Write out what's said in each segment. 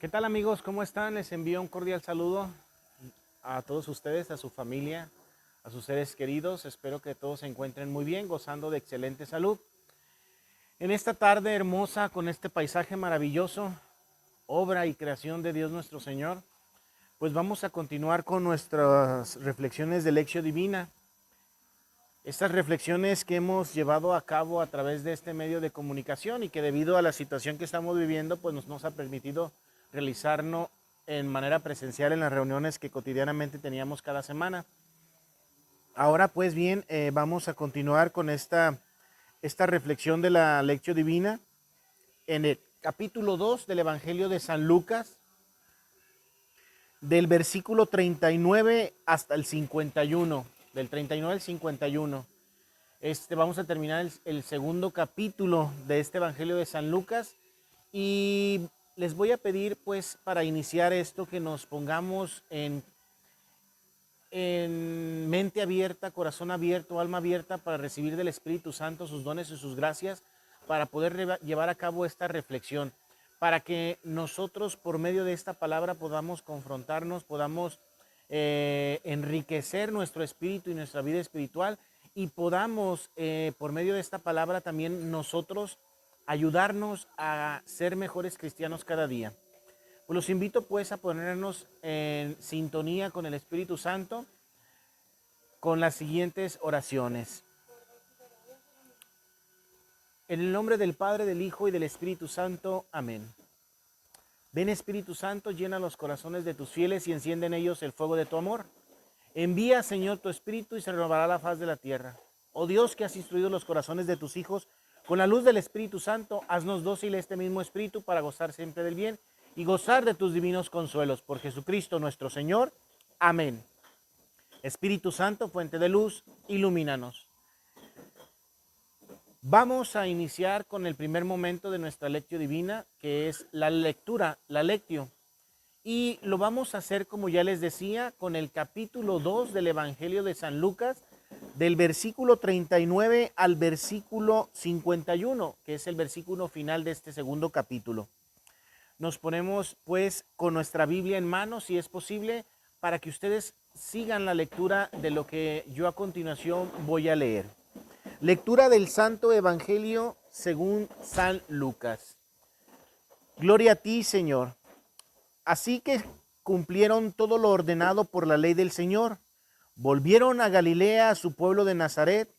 ¿Qué tal amigos? ¿Cómo están? Les envío un cordial saludo a todos ustedes, a su familia, a sus seres queridos. Espero que todos se encuentren muy bien, gozando de excelente salud. En esta tarde hermosa, con este paisaje maravilloso, obra y creación de Dios nuestro Señor, pues vamos a continuar con nuestras reflexiones de Lección Divina. Estas reflexiones que hemos llevado a cabo a través de este medio de comunicación y que debido a la situación que estamos viviendo, pues nos ha permitido realizarnos en manera presencial en las reuniones que cotidianamente teníamos cada semana. Ahora pues bien, vamos a continuar con esta reflexión de la Lección Divina en el capítulo 2 del Evangelio de San Lucas, del versículo 39 hasta el 51, del 39 al 51. Vamos a terminar el segundo capítulo de este Evangelio de San Lucas y les voy a pedir pues para iniciar esto que nos pongamos en mente abierta, corazón abierto, alma abierta para recibir del Espíritu Santo sus dones y sus gracias para poder llevar a cabo esta reflexión, para que nosotros por medio de esta palabra podamos confrontarnos, podamos enriquecer nuestro espíritu y nuestra vida espiritual y podamos por medio de esta palabra también nosotros ayudarnos a ser mejores cristianos cada día. Pues los invito pues a ponernos en sintonía con el Espíritu Santo con las siguientes oraciones. En el nombre del Padre, del Hijo y del Espíritu Santo. Amén. Ven Espíritu Santo, llena los corazones de tus fieles y enciende en ellos el fuego de tu amor. Envía, Señor, tu Espíritu y se renovará la faz de la tierra. Oh Dios, que has instruido los corazones de tus hijos, con la luz del Espíritu Santo, haznos dócil este mismo Espíritu para gozar siempre del bien y gozar de tus divinos consuelos. Por Jesucristo nuestro Señor. Amén. Espíritu Santo, fuente de luz, ilumínanos. Vamos a iniciar con el primer momento de nuestra lectio divina, que es la lectura, la lectio. Y lo vamos a hacer, como ya les decía, con el capítulo 2 del Evangelio de San Lucas, del versículo 39 al versículo 51, que es el versículo final de este segundo capítulo. Nos ponemos pues con nuestra Biblia en mano, si es posible, para que ustedes sigan la lectura de lo que yo a continuación voy a leer. Lectura del Santo Evangelio según San Lucas. Gloria a ti, Señor. Así que cumplieron todo lo ordenado por la ley del Señor. Volvieron a Galilea, a su pueblo de Nazaret.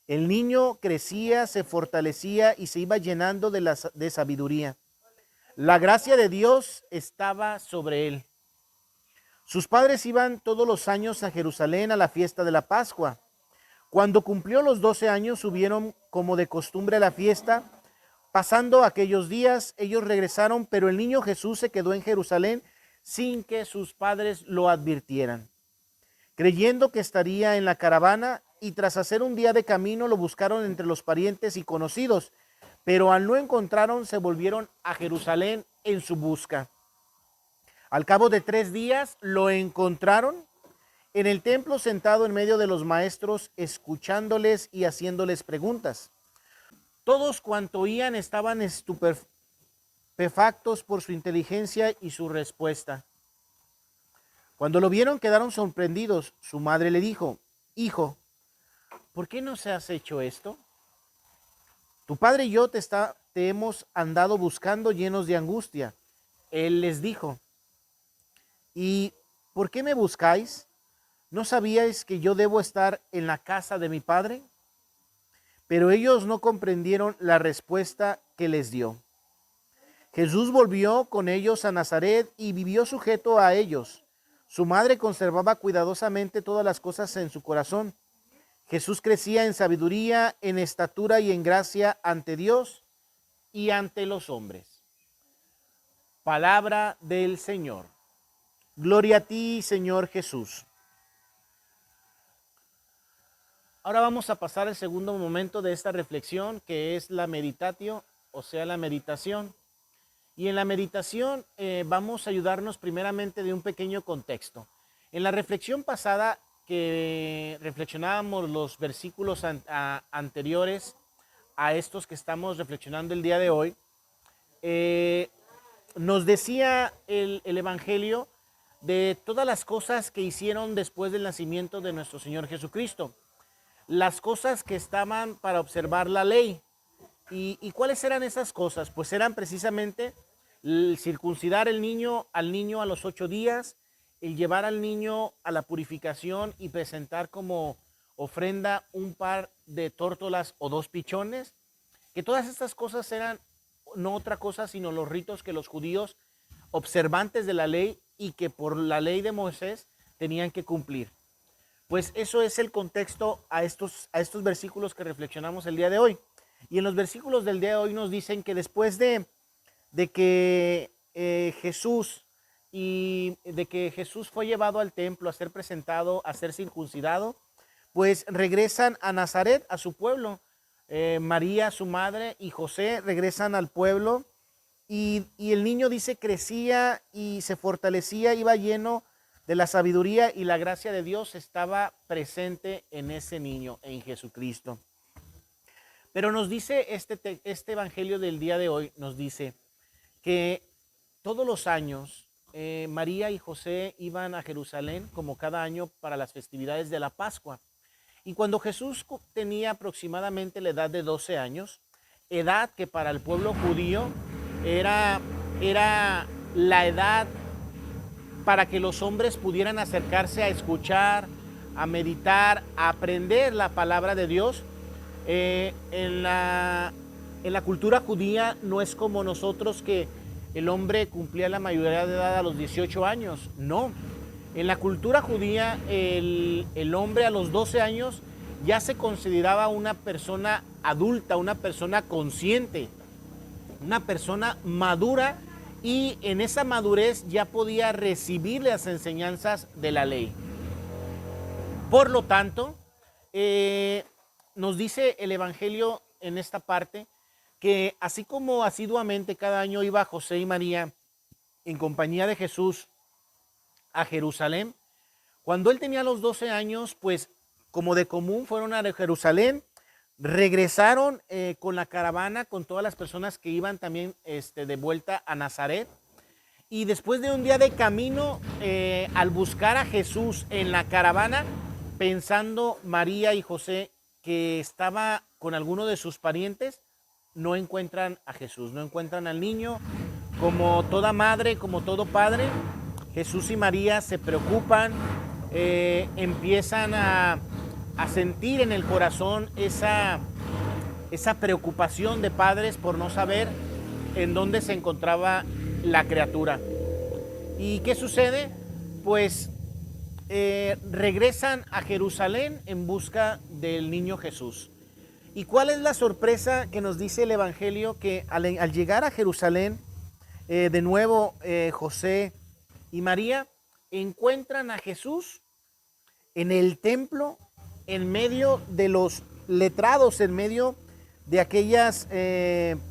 El niño crecía, se fortalecía y se iba llenando de sabiduría. La gracia de Dios estaba sobre él. Sus padres iban todos los años a Jerusalén a la fiesta de la Pascua. Cuando cumplió los 12 años, subieron como de costumbre a la fiesta. Pasando aquellos días, ellos regresaron, pero el niño Jesús se quedó en Jerusalén sin que sus padres lo advirtieran. Creyendo que estaría en la caravana y tras hacer un día de camino, lo buscaron entre los parientes y conocidos, pero al no encontraron, se volvieron a Jerusalén en su busca. Al cabo de 3 días, lo encontraron en el templo sentado en medio de los maestros, escuchándoles y haciéndoles preguntas. Todos cuanto oían estaban estupefactos por su inteligencia y su respuesta. Cuando lo vieron quedaron sorprendidos. Su madre le dijo: Hijo, ¿por qué nos has hecho esto? Tu padre y yo te hemos andado buscando llenos de angustia. Él les dijo: ¿y por qué me buscáis? ¿No sabíais que yo debo estar en la casa de mi padre? Pero ellos no comprendieron la respuesta que les dio. Jesús volvió con ellos a Nazaret y vivió sujeto a ellos. Su madre conservaba cuidadosamente todas las cosas en su corazón. Jesús crecía en sabiduría, en estatura y en gracia ante Dios y ante los hombres. Palabra del Señor. Gloria a ti, Señor Jesús. Ahora vamos a pasar al segundo momento de esta reflexión, que es la meditatio, o sea, la meditación. Y en la meditación vamos a ayudarnos primeramente de un pequeño contexto. En la reflexión pasada, que reflexionábamos los versículos anteriores a estos que estamos reflexionando el día de hoy, nos decía el Evangelio de todas las cosas que hicieron después del nacimiento de nuestro Señor Jesucristo. Las cosas que estaban para observar la ley. ¿Y cuáles eran esas cosas? Pues eran precisamente el circuncidar al niño a los 8 días, el llevar al niño a la purificación y presentar como ofrenda un par de tórtolas o 2 pichones, que todas estas cosas eran no otra cosa sino los ritos que los judíos observantes de la ley y que por la ley de Moisés tenían que cumplir. Pues eso es el contexto a estos versículos que reflexionamos el día de hoy. Y en los versículos del día de hoy nos dicen que después de que Jesús fue llevado al templo a ser presentado, a ser circuncidado, pues regresan a Nazaret, a su pueblo. María, su madre, y José regresan al pueblo y el niño dice crecía y se fortalecía, iba lleno de la sabiduría y la gracia de Dios estaba presente en ese niño, en Jesucristo. Pero nos dice este evangelio del día de hoy, nos dice que todos los años María y José iban a Jerusalén como cada año para las festividades de la Pascua. Y cuando Jesús tenía aproximadamente la edad de 12 años, edad que para el pueblo judío era la edad para que los hombres pudieran acercarse a escuchar, a meditar, a aprender la palabra de Dios. En la cultura judía no es como nosotros que el hombre cumplía la mayoría de edad a los 18 años, no. En la cultura judía el hombre a los 12 años ya se consideraba una persona adulta, una persona consciente, una persona madura y en esa madurez ya podía recibir las enseñanzas de la ley. Por lo tanto, nos dice el Evangelio en esta parte que así como asiduamente cada año iba José y María en compañía de Jesús a Jerusalén, cuando él tenía los 12 años, pues como de común fueron a Jerusalén, regresaron con la caravana, con todas las personas que iban también de vuelta a Nazaret. Y después de un día de camino, al buscar a Jesús en la caravana, pensando María y José que estaba con alguno de sus parientes, no encuentran a Jesús, no encuentran al niño. Como toda madre, como todo padre, Jesús y María se preocupan, empiezan a sentir en el corazón esa preocupación de padres por no saber en dónde se encontraba la criatura. ¿Y qué sucede? Pues regresan a Jerusalén en busca del niño Jesús. ¿Y cuál es la sorpresa que nos dice el Evangelio? Que al llegar a Jerusalén, de nuevo José y María encuentran a Jesús en el templo, en medio de los letrados, en medio de aquellas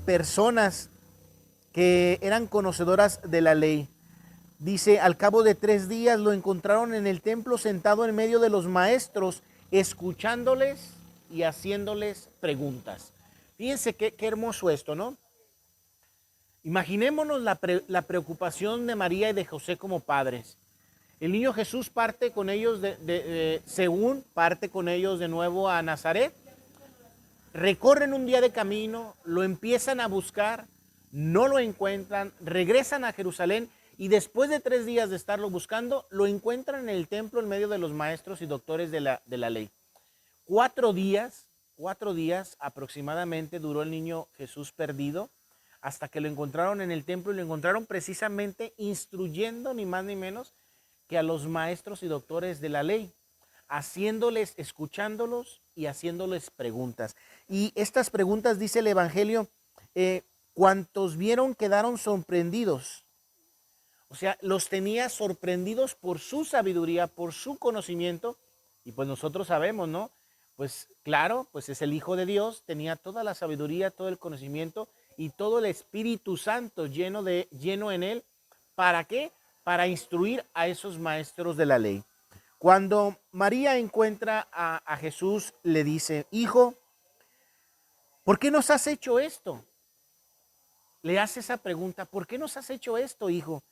personas que eran conocedoras de la ley. Dice, al cabo de 3 días lo encontraron en el templo sentado en medio de los maestros, escuchándoles y haciéndoles preguntas. Fíjense qué hermoso esto, ¿no? Imaginémonos la preocupación de María y de José como padres. El niño Jesús parte con ellos, según parte con ellos de nuevo a Nazaret. Recorren un día de camino, lo empiezan a buscar, no lo encuentran, regresan a Jerusalén y después de 3 días de estarlo buscando, lo encuentran en el templo en medio de los maestros y doctores de la ley. 4 días aproximadamente duró el niño Jesús perdido hasta que lo encontraron en el templo y lo encontraron precisamente instruyendo ni más ni menos que a los maestros y doctores de la ley, haciéndoles, escuchándolos y haciéndoles preguntas. Y estas preguntas, dice el Evangelio, cuantos vieron quedaron sorprendidos. O sea, los tenía sorprendidos por su sabiduría, por su conocimiento. Y pues nosotros sabemos, ¿no? Pues claro, pues es el Hijo de Dios, tenía toda la sabiduría, todo el conocimiento y todo el Espíritu Santo lleno en él. ¿Para qué? Para instruir a esos maestros de la ley. Cuando María encuentra a Jesús, le dice, hijo, ¿por qué nos has hecho esto? le hace esa pregunta: ¿por qué nos has hecho esto, hijo?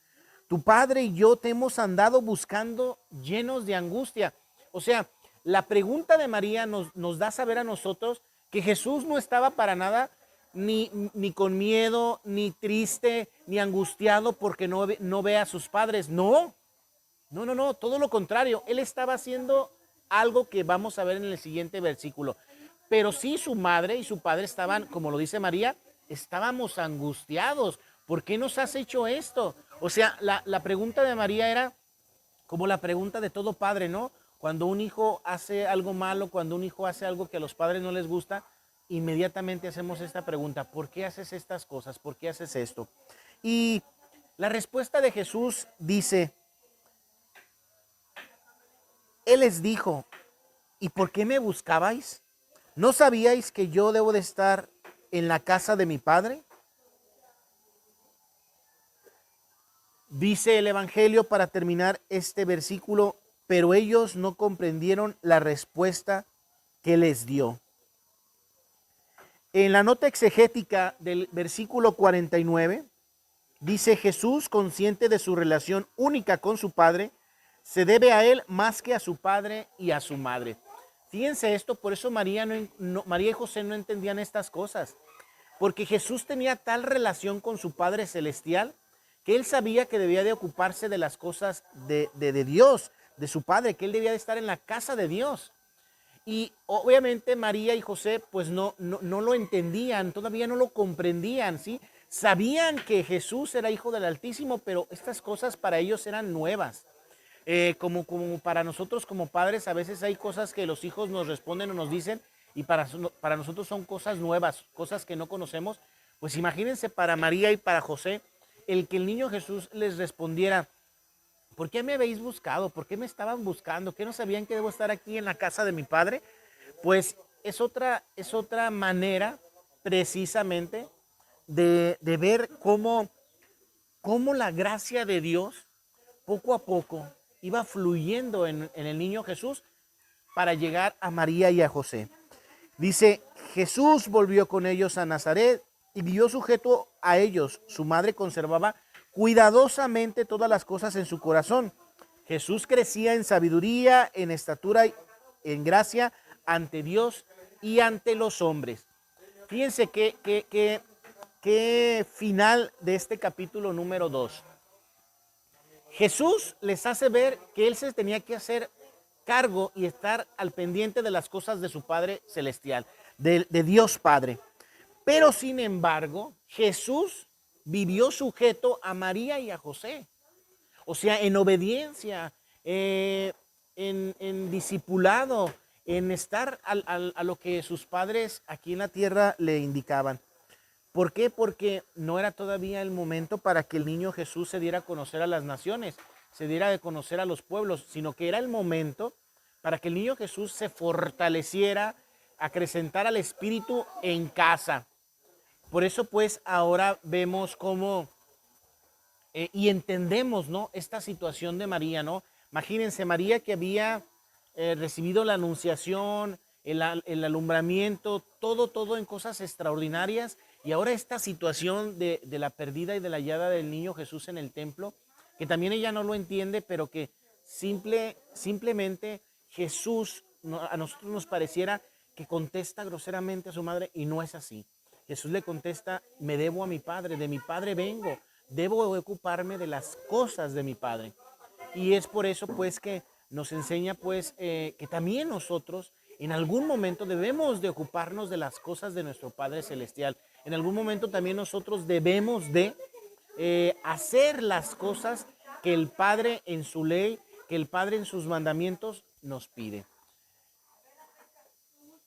Tu padre y yo te hemos andado buscando llenos de angustia. O sea, la pregunta de María nos da a saber a nosotros que Jesús no estaba para nada ni con miedo, ni triste, ni angustiado porque no ve a sus padres. No, no, no, no, todo lo contrario. Él estaba haciendo algo que vamos a ver en el siguiente versículo. Pero sí, su madre y su padre estaban, como lo dice María, estábamos angustiados. ¿Por qué nos has hecho esto? O sea, la pregunta de María era como la pregunta de todo padre, ¿no? Cuando un hijo hace algo malo, cuando un hijo hace algo que a los padres no les gusta, inmediatamente hacemos esta pregunta: ¿por qué haces estas cosas? ¿Por qué haces esto? Y la respuesta de Jesús dice, Él les dijo: ¿y por qué me buscabais? ¿No sabíais que yo debo de estar en la casa de mi Padre? Dice el Evangelio para terminar este versículo, pero ellos no comprendieron la respuesta que les dio. En la nota exegética del versículo 49, dice: Jesús, consciente de su relación única con su Padre, se debe a Él más que a su padre y a su madre. Fíjense esto, por eso María y José no entendían estas cosas, porque Jesús tenía tal relación con su Padre Celestial que Él sabía que debía de ocuparse de las cosas de Dios, de su Padre, que Él debía de estar en la casa de Dios. Y obviamente María y José pues no lo entendían, todavía no lo comprendían, ¿sí? Sabían que Jesús era hijo del Altísimo, pero estas cosas para ellos eran nuevas. Como para nosotros como padres, a veces hay cosas que los hijos nos responden o nos dicen y para nosotros son cosas nuevas, cosas que no conocemos. Pues imagínense para María y para José, el que el niño Jesús les respondiera: ¿por qué me habéis buscado? ¿Por qué me estaban buscando? ¿Qué no sabían que debo estar aquí en la casa de mi padre? Pues es otra manera precisamente de ver cómo la gracia de Dios poco a poco iba fluyendo en el niño Jesús para llegar a María y a José. Dice: Jesús volvió con ellos a Nazaret y vivió sujeto a ellos. Su madre conservaba cuidadosamente todas las cosas en su corazón. Jesús crecía en sabiduría, en estatura y en gracia ante Dios y ante los hombres. Fíjense qué final de este capítulo número 2. Jesús les hace ver que Él se tenía que hacer cargo y estar al pendiente de las cosas de su Padre Celestial, de Dios Padre. Pero sin embargo, Jesús vivió sujeto a María y a José. O sea, en obediencia, en discipulado, en estar a lo que sus padres aquí en la tierra le indicaban. ¿Por qué? Porque no era todavía el momento para que el niño Jesús se diera a conocer a las naciones, se diera a conocer a los pueblos, sino que era el momento para que el niño Jesús se fortaleciera, acrecentara el espíritu en casa. Por eso pues ahora vemos cómo y entendemos, ¿no?, esta situación de María, ¿no? Imagínense, María que había recibido la anunciación, el alumbramiento, todo en cosas extraordinarias, y ahora esta situación de la perdida y de la hallada del niño Jesús en el templo, que también ella no lo entiende, pero que simplemente Jesús a nosotros nos pareciera que contesta groseramente a su madre, y no es así. Jesús le contesta: me debo a mi Padre, de mi Padre vengo, debo ocuparme de las cosas de mi Padre. Y es por eso pues que nos enseña pues que también nosotros en algún momento debemos de ocuparnos de las cosas de nuestro Padre Celestial. En algún momento también nosotros debemos de hacer las cosas que el Padre en su ley, que el Padre en sus mandamientos nos pide.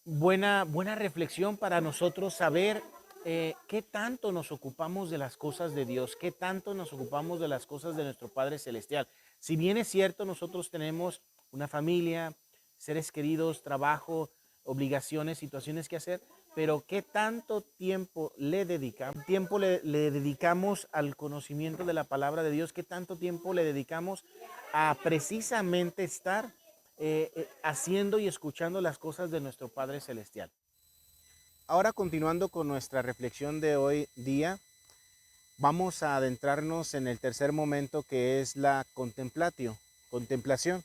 Buena reflexión para nosotros saber qué tanto nos ocupamos de las cosas de Dios, qué tanto nos ocupamos de las cosas de nuestro Padre Celestial. Si bien es cierto, nosotros tenemos una familia, seres queridos, trabajo, obligaciones, situaciones que hacer, pero qué tanto tiempo le dedicamos, le dedicamos al conocimiento de la palabra de Dios, qué tanto tiempo le dedicamos a precisamente estar haciendo y escuchando las cosas de nuestro Padre Celestial. Ahora continuando con nuestra reflexión de hoy día, vamos a adentrarnos en el tercer momento, que es la contemplación.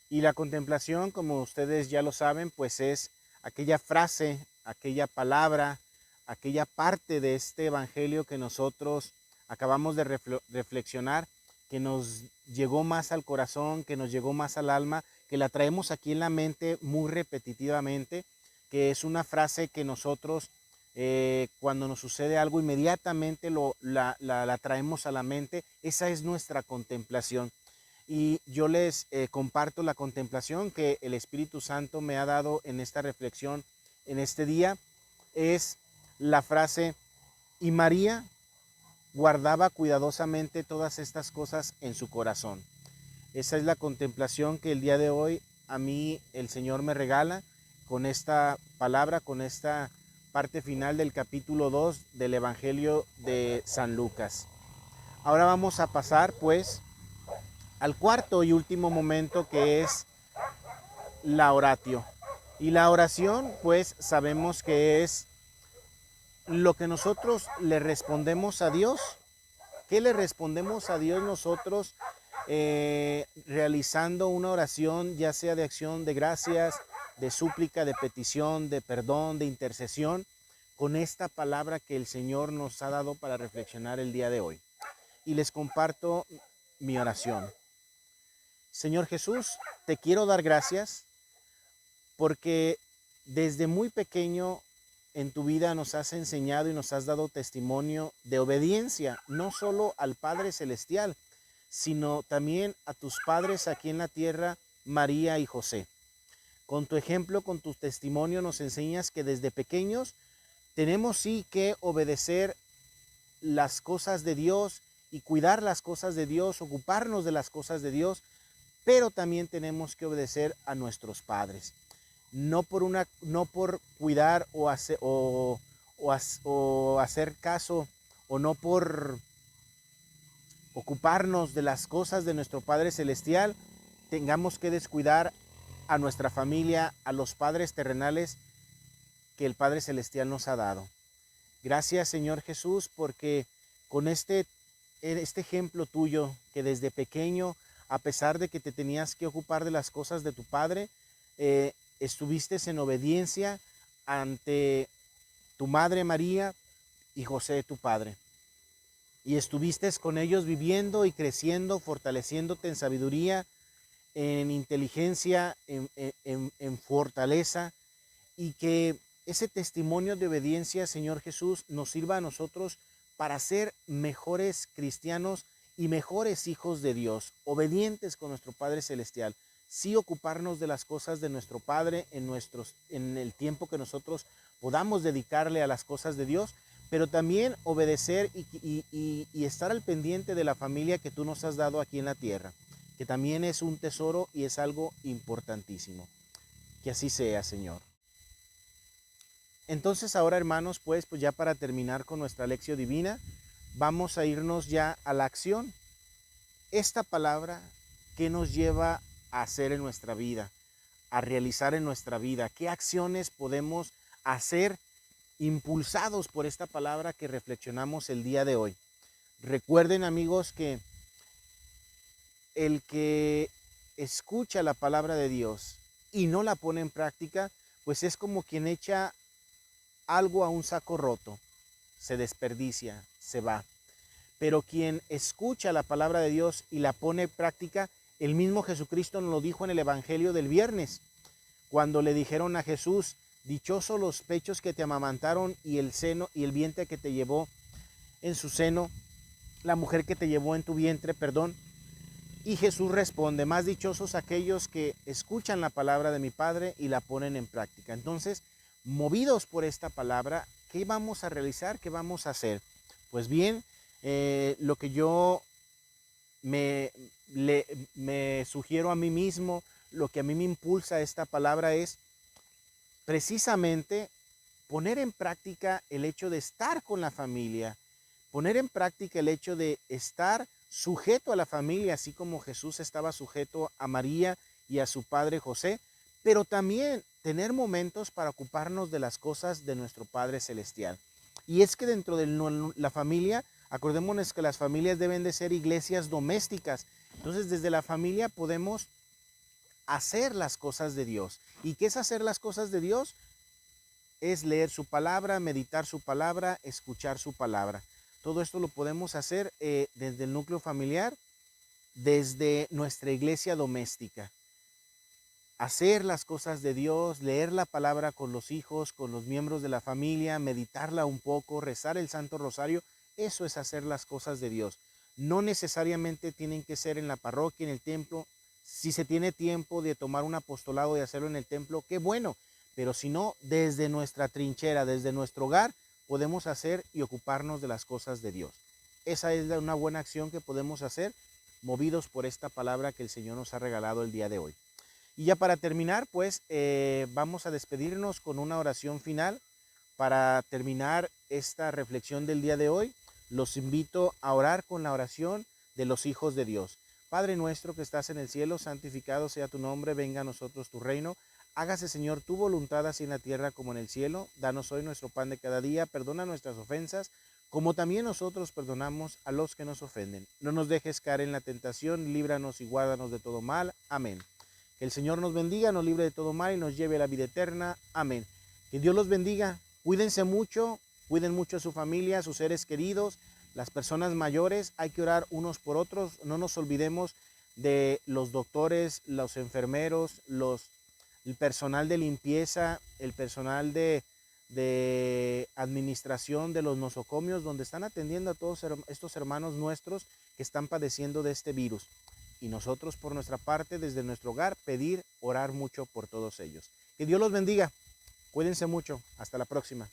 Y la contemplación, como ustedes ya lo saben, pues es aquella frase, aquella palabra, aquella parte de este evangelio que nosotros acabamos de reflexionar, que nos llegó más al corazón, que nos llegó más al alma, que la traemos aquí en la mente muy repetitivamente, que es una frase que nosotros cuando nos sucede algo inmediatamente la traemos a la mente. Esa es nuestra contemplación. Y yo les comparto la contemplación que el Espíritu Santo me ha dado en esta reflexión, en este día. Es la frase: y María guardaba cuidadosamente todas estas cosas en su corazón. Esa es la contemplación que el día de hoy a mí el Señor me regala con esta palabra, con esta parte final del capítulo 2 del Evangelio de San Lucas. Ahora vamos a pasar pues al cuarto y último momento, que es la oratio. Y la oración, pues sabemos que es lo que nosotros le respondemos a Dios. ¿Qué le respondemos a Dios nosotros realizando una oración, ya sea de acción de gracias, de súplica, de petición, de perdón, de intercesión, con esta palabra que el Señor nos ha dado para reflexionar el día de hoy? Y les comparto mi oración. Señor Jesús, te quiero dar gracias porque desde muy pequeño en tu vida nos has enseñado y nos has dado testimonio de obediencia, no solo al Padre Celestial, sino también a tus padres aquí en la tierra, María y José. Con tu ejemplo, con tu testimonio, nos enseñas que desde pequeños tenemos sí que obedecer las cosas de Dios y cuidar las cosas de Dios, ocuparnos de las cosas de Dios, pero también tenemos que obedecer a nuestros padres. No por cuidar o hacer caso, o no por ocuparnos de las cosas de nuestro Padre Celestial, tengamos que descuidar a nuestra familia, a los padres terrenales que el Padre Celestial nos ha dado. Gracias, Señor Jesús, porque con este ejemplo tuyo, que desde pequeño, a pesar de que te tenías que ocupar de las cosas de tu Padre, estuviste en obediencia ante tu Madre María y José, tu Padre. Y estuviste con ellos viviendo y creciendo, fortaleciéndote en sabiduría, en inteligencia, en fortaleza, y que ese testimonio de obediencia, Señor Jesús, nos sirva a nosotros para ser mejores cristianos y mejores hijos de Dios, obedientes con nuestro Padre Celestial. Sí ocuparnos de las cosas de nuestro Padre en el tiempo que nosotros podamos dedicarle a las cosas de Dios, pero también obedecer y estar al pendiente de la familia que tú nos has dado aquí en la tierra, que también es un tesoro y es algo importantísimo. Que así sea, Señor. Entonces ahora, hermanos, pues ya para terminar con nuestra lección divina, vamos a irnos ya a la acción. Esta palabra, ¿qué nos lleva a hacer en nuestra vida, a realizar en nuestra vida? ¿Qué acciones podemos hacer impulsados por esta palabra que reflexionamos el día de hoy? Recuerden, amigos, que el que escucha la palabra de Dios y no la pone en práctica, pues es como quien echa algo a un saco roto, se desperdicia, se va. Pero quien escucha la palabra de Dios y la pone en práctica, el mismo Jesucristo nos lo dijo en el Evangelio del viernes, cuando le dijeron a Jesús: dichosos los pechos que te amamantaron y el seno y el vientre que te llevó en su seno, la mujer que te llevó en tu vientre, perdón. Y Jesús responde: más dichosos aquellos que escuchan la palabra de mi Padre y la ponen en práctica. Entonces, movidos por esta palabra, ¿qué vamos a realizar? ¿Qué vamos a hacer? Pues bien, lo que yo me sugiero a mí mismo, lo que a mí me impulsa esta palabra es precisamente poner en práctica el hecho de estar con la familia, poner en práctica el hecho de estar sujeto a la familia, así como Jesús estaba sujeto a María y a su padre José, pero también tener momentos para ocuparnos de las cosas de nuestro Padre Celestial. Y es que dentro de la familia Acordémonos que las familias deben de ser iglesias domésticas. Entonces, desde la familia podemos hacer las cosas de Dios. ¿Y qué es hacer las cosas de Dios? Es leer su palabra, meditar su palabra, escuchar su palabra. Todo esto lo podemos hacer desde el núcleo familiar, desde nuestra iglesia doméstica. Hacer las cosas de Dios, leer la palabra con los hijos, con los miembros de la familia, meditarla un poco, rezar el Santo Rosario, eso es hacer las cosas de Dios. No necesariamente tienen que ser en la parroquia, en el templo. Si se tiene tiempo de tomar un apostolado y hacerlo en el templo, qué bueno. Pero si no, desde nuestra trinchera, desde nuestro hogar, podemos hacer y ocuparnos de las cosas de Dios. Esa es una buena acción que podemos hacer, movidos por esta palabra que el Señor nos ha regalado el día de hoy. Y ya para terminar, pues vamos a despedirnos con una oración final. Para terminar esta reflexión del día de hoy, los invito a orar con la oración de los hijos de Dios. Padre nuestro que estás en el cielo, santificado sea tu nombre, venga a nosotros tu reino. Hágase, Señor, tu voluntad así en la tierra como en el cielo. Danos hoy nuestro pan de cada día, perdona nuestras ofensas, como también nosotros perdonamos a los que nos ofenden. No nos dejes caer en la tentación, líbranos y guárdanos de todo mal. Amén. Que el Señor nos bendiga, nos libre de todo mal y nos lleve a la vida eterna. Amén. Que Dios los bendiga. Cuídense mucho, cuiden mucho a su familia, a sus seres queridos, las personas mayores. Hay que orar unos por otros. No nos olvidemos de los doctores, los enfermeros, el personal de limpieza, el personal de administración de los nosocomios, donde están atendiendo a todos estos hermanos nuestros que están padeciendo de este virus. Y nosotros por nuestra parte, desde nuestro hogar, pedir, orar mucho por todos ellos. Que Dios los bendiga. Cuídense mucho. Hasta la próxima.